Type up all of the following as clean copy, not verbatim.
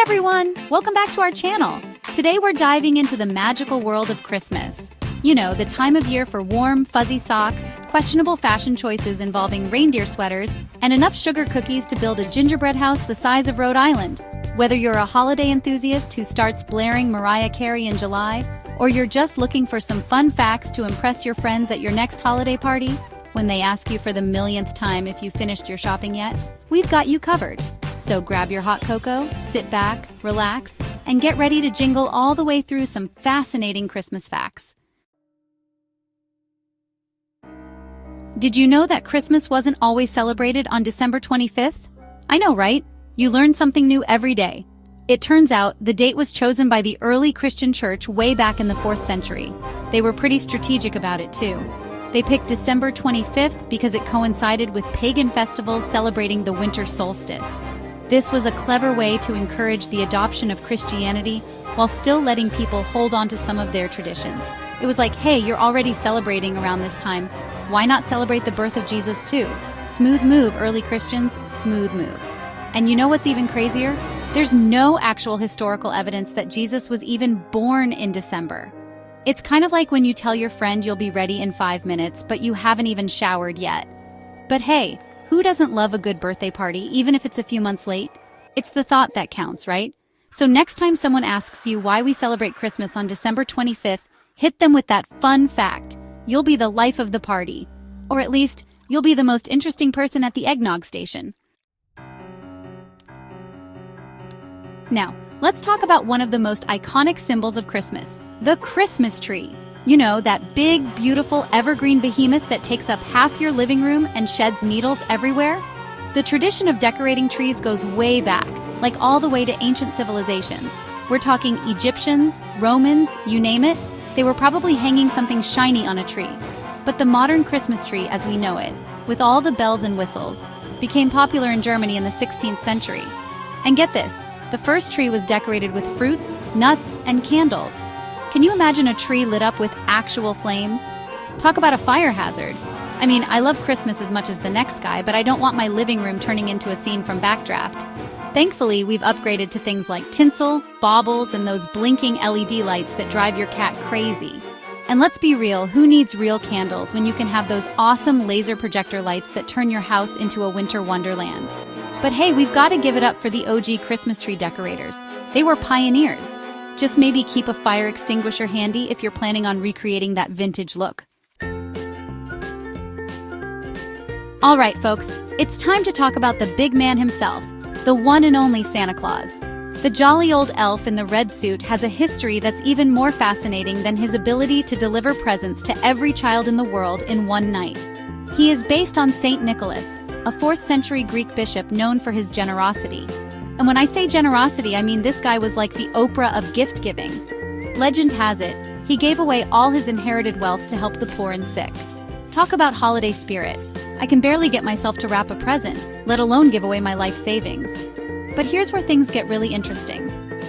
everyone! Welcome back to our channel. Today we're diving into the magical world of Christmas. You know, the time of year for warm, fuzzy socks, questionable fashion choices involving reindeer sweaters, and enough sugar cookies to build a gingerbread house the size of Rhode Island. Whether you're a holiday enthusiast who starts blaring Mariah Carey in July, or you're just looking for some fun facts to impress your friends at your next holiday party, when they ask you for the millionth time if you finished your shopping yet, we've got you covered. So grab your hot cocoa, sit back, relax, and get ready to jingle all the way through some fascinating Christmas facts. Did you know that Christmas wasn't always celebrated on December 25th? I know, right? You learn something new every day. It turns out the date was chosen by the early Christian church way back in the 4th century. They were pretty strategic about it too. They picked December 25th because it coincided with pagan festivals celebrating the winter solstice. This was a clever way to encourage the adoption of Christianity while still letting people hold on to some of their traditions. It was like, hey, you're already celebrating around this time. Why not celebrate the birth of Jesus too? Smooth move, early Christians, smooth move. And you know what's even crazier? There's no actual historical evidence that Jesus was even born in December. It's kind of like when you tell your friend you'll be ready in 5 minutes, but you haven't even showered yet. But hey, who doesn't love a good birthday party, even if it's a few months late? It's the thought that counts, right? So next time someone asks you why we celebrate Christmas on December 25th, hit them with that fun fact. You'll be the life of the party. Or at least, you'll be the most interesting person at the eggnog station. Now, let's talk about one of the most iconic symbols of Christmas, the Christmas tree. You know, that big, beautiful, evergreen behemoth that takes up half your living room and sheds needles everywhere? The tradition of decorating trees goes way back, like all the way to ancient civilizations. We're talking Egyptians, Romans, you name it. They were probably hanging something shiny on a tree. But the modern Christmas tree as we know it, with all the bells and whistles, became popular in Germany in the 16th century. And get this, the first tree was decorated with fruits, nuts, and candles. Can you imagine a tree lit up with actual flames? Talk about a fire hazard. I mean, I love Christmas as much as the next guy, but I don't want my living room turning into a scene from Backdraft. Thankfully, we've upgraded to things like tinsel, baubles, and those blinking LED lights that drive your cat crazy. And let's be real, who needs real candles when you can have those awesome laser projector lights that turn your house into a winter wonderland? But hey, we've got to give it up for the OG Christmas tree decorators. They were pioneers. Just maybe keep a fire extinguisher handy if you're planning on recreating that vintage look. All right, folks, it's time to talk about the big man himself, the one and only Santa Claus. The jolly old elf in the red suit has a history that's even more fascinating than his ability to deliver presents to every child in the world in one night. He is based on Saint Nicholas, a 4th century Greek bishop known for his generosity. And when I say generosity, I mean this guy was like the Oprah of gift giving. Legend has it, he gave away all his inherited wealth to help the poor and sick. Talk about holiday spirit. I can barely get myself to wrap a present, let alone give away my life savings. But here's where things get really interesting.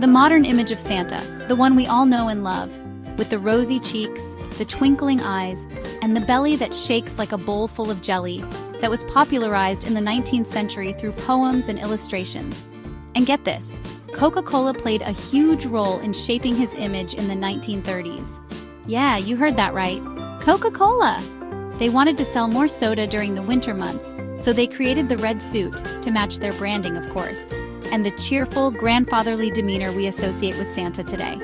The modern image of Santa, the one we all know and love, with the rosy cheeks, the twinkling eyes, and the belly that shakes like a bowl full of jelly, that was popularized in the 19th century through poems and illustrations. And get this, Coca-Cola played a huge role in shaping his image in the 1930s. Yeah, you heard that right. Coca-Cola! They wanted to sell more soda during the winter months, so they created the red suit, to match their branding of course, and the cheerful, grandfatherly demeanor we associate with Santa today.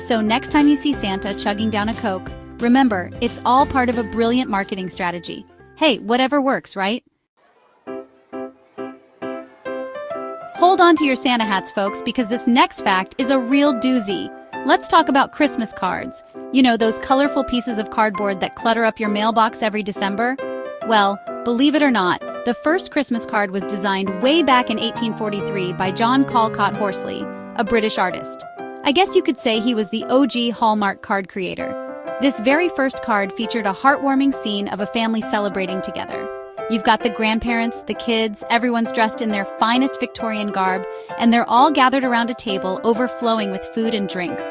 So next time you see Santa chugging down a Coke, remember, it's all part of a brilliant marketing strategy. Hey, whatever works, right? Hold on to your Santa hats, folks, because this next fact is a real doozy. Let's talk about Christmas cards. You know, those colorful pieces of cardboard that clutter up your mailbox every December? Well, believe it or not, the first Christmas card was designed way back in 1843 by John Callcott Horsley, a British artist. I guess you could say he was the OG Hallmark card creator. This very first card featured a heartwarming scene of a family celebrating together. You've got the grandparents, the kids, everyone's dressed in their finest Victorian garb, and they're all gathered around a table overflowing with food and drinks.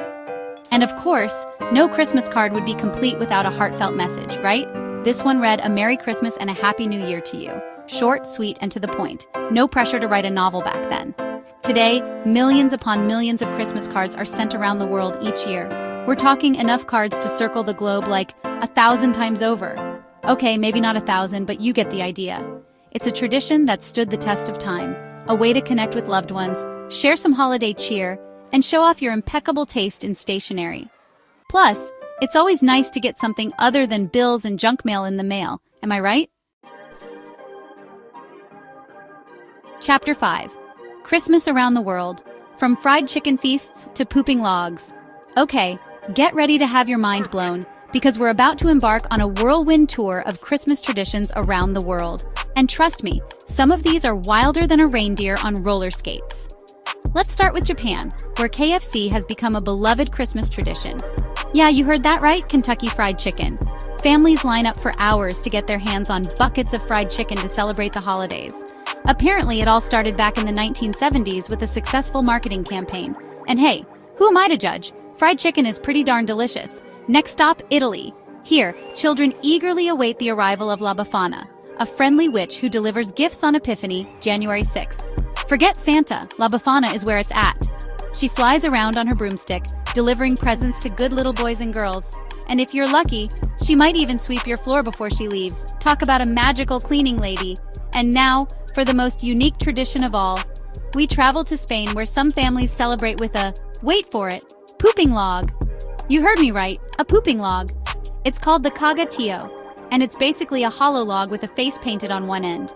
And of course, no Christmas card would be complete without a heartfelt message, right? This one read, "A Merry Christmas and a Happy New Year to you." Short, sweet, and to the point. No pressure to write a novel back then. Today, millions upon millions of Christmas cards are sent around the world each year. We're talking enough cards to circle the globe like 1,000 times over. Okay, maybe not 1,000, but you get the idea. It's a tradition that stood the test of time, a way to connect with loved ones, share some holiday cheer, and show off your impeccable taste in stationery. Plus, it's always nice to get something other than bills and junk mail in the mail, am I right? Chapter 5. Christmas Around the World. From fried chicken feasts to pooping logs. Okay, get ready to have your mind blown, because we're about to embark on a whirlwind tour of Christmas traditions around the world. And trust me, some of these are wilder than a reindeer on roller skates. Let's start with Japan, where KFC has become a beloved Christmas tradition. Yeah, you heard that right, Kentucky Fried Chicken. Families line up for hours to get their hands on buckets of fried chicken to celebrate the holidays. Apparently, it all started back in the 1970s with a successful marketing campaign. And hey, who am I to judge? Fried chicken is pretty darn delicious. Next stop, Italy. Here, children eagerly await the arrival of La Befana, a friendly witch who delivers gifts on Epiphany, January 6th. Forget Santa, La Befana is where it's at. She flies around on her broomstick, delivering presents to good little boys and girls. And if you're lucky, she might even sweep your floor before she leaves. Talk about a magical cleaning lady. And now, for the most unique tradition of all, we travel to Spain, where some families celebrate with a, wait for it, pooping log. You heard me right, a pooping log. It's called the caga tío, and it's basically a hollow log with a face painted on one end.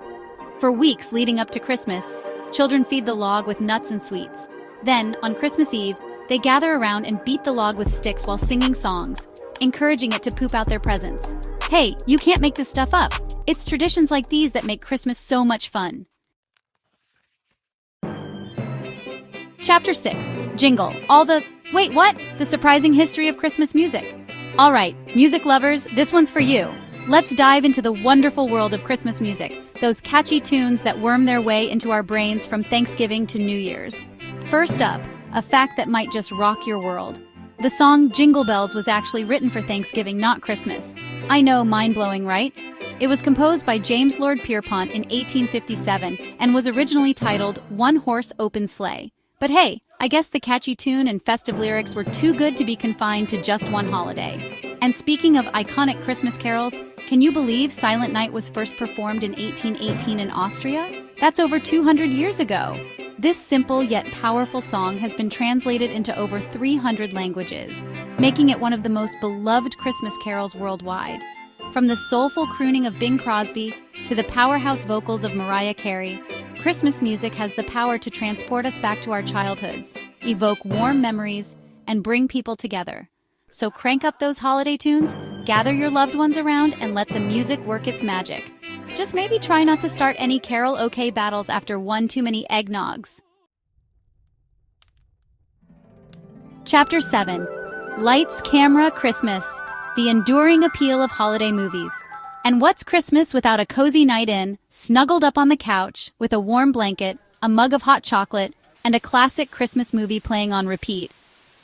For weeks leading up to Christmas, children feed the log with nuts and sweets. Then, on Christmas Eve, they gather around and beat the log with sticks while singing songs, encouraging it to poop out their presents. Hey, you can't make this stuff up. It's traditions like these that make Christmas so much fun. Chapter 6. Jingle. Wait, what? The surprising history of Christmas music. All right, music lovers, this one's for you. Let's dive into the wonderful world of Christmas music, those catchy tunes that worm their way into our brains from Thanksgiving to New Year's. First up, a fact that might just rock your world. The song Jingle Bells was actually written for Thanksgiving, not Christmas. I know, mind-blowing, right? It was composed by James Lord Pierpont in 1857 and was originally titled One Horse Open Sleigh. But hey, I guess the catchy tune and festive lyrics were too good to be confined to just one holiday. And speaking of iconic Christmas carols, can you believe Silent Night was first performed in 1818 in Austria? That's over 200 years ago. This simple yet powerful song has been translated into over 300 languages, making it one of the most beloved Christmas carols worldwide. From the soulful crooning of Bing Crosby to the powerhouse vocals of Mariah Carey, Christmas music has the power to transport us back to our childhoods, evoke warm memories, and bring people together. So crank up those holiday tunes, gather your loved ones around, and let the music work its magic. Just maybe try not to start any karaoke battles after one too many eggnogs. Chapter 7. Lights, Camera, Christmas. The enduring appeal of holiday movies. And what's Christmas without a cozy night in, snuggled up on the couch, with a warm blanket, a mug of hot chocolate, and a classic Christmas movie playing on repeat?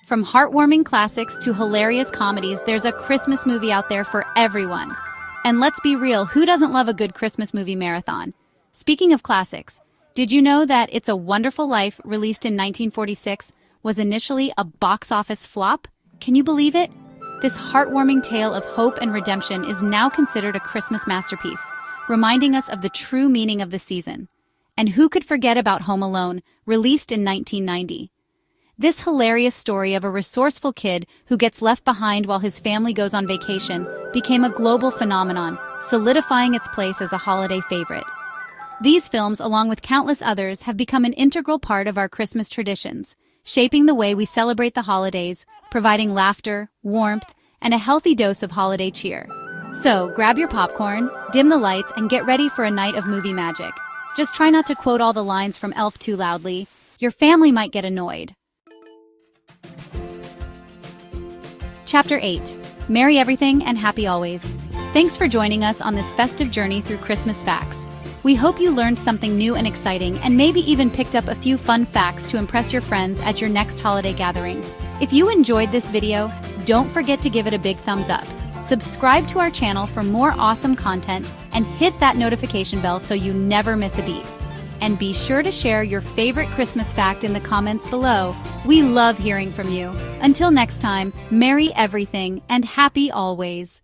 From heartwarming classics to hilarious comedies, there's a Christmas movie out there for everyone. And let's be real, who doesn't love a good Christmas movie marathon? Speaking of classics, did you know that It's a Wonderful Life, released in 1946, was initially a box office flop? Can you believe it? This heartwarming tale of hope and redemption is now considered a Christmas masterpiece, reminding us of the true meaning of the season. And who could forget about Home Alone, released in 1990? This hilarious story of a resourceful kid who gets left behind while his family goes on vacation became a global phenomenon, solidifying its place as a holiday favorite. These films, along with countless others, have become an integral part of our Christmas traditions, shaping the way we celebrate the holidays, providing laughter, warmth, and a healthy dose of holiday cheer. So, grab your popcorn, dim the lights, and get ready for a night of movie magic. Just try not to quote all the lines from Elf too loudly. Your family might get annoyed. Chapter 8. Merry Everything and Happy Always. Thanks for joining us on this festive journey through Christmas facts. We hope you learned something new and exciting, and maybe even picked up a few fun facts to impress your friends at your next holiday gathering. If you enjoyed this video, don't forget to give it a big thumbs up. Subscribe to our channel for more awesome content, and hit that notification bell so you never miss a beat. And be sure to share your favorite Christmas fact in the comments below. We love hearing from you. Until next time, merry everything and happy always.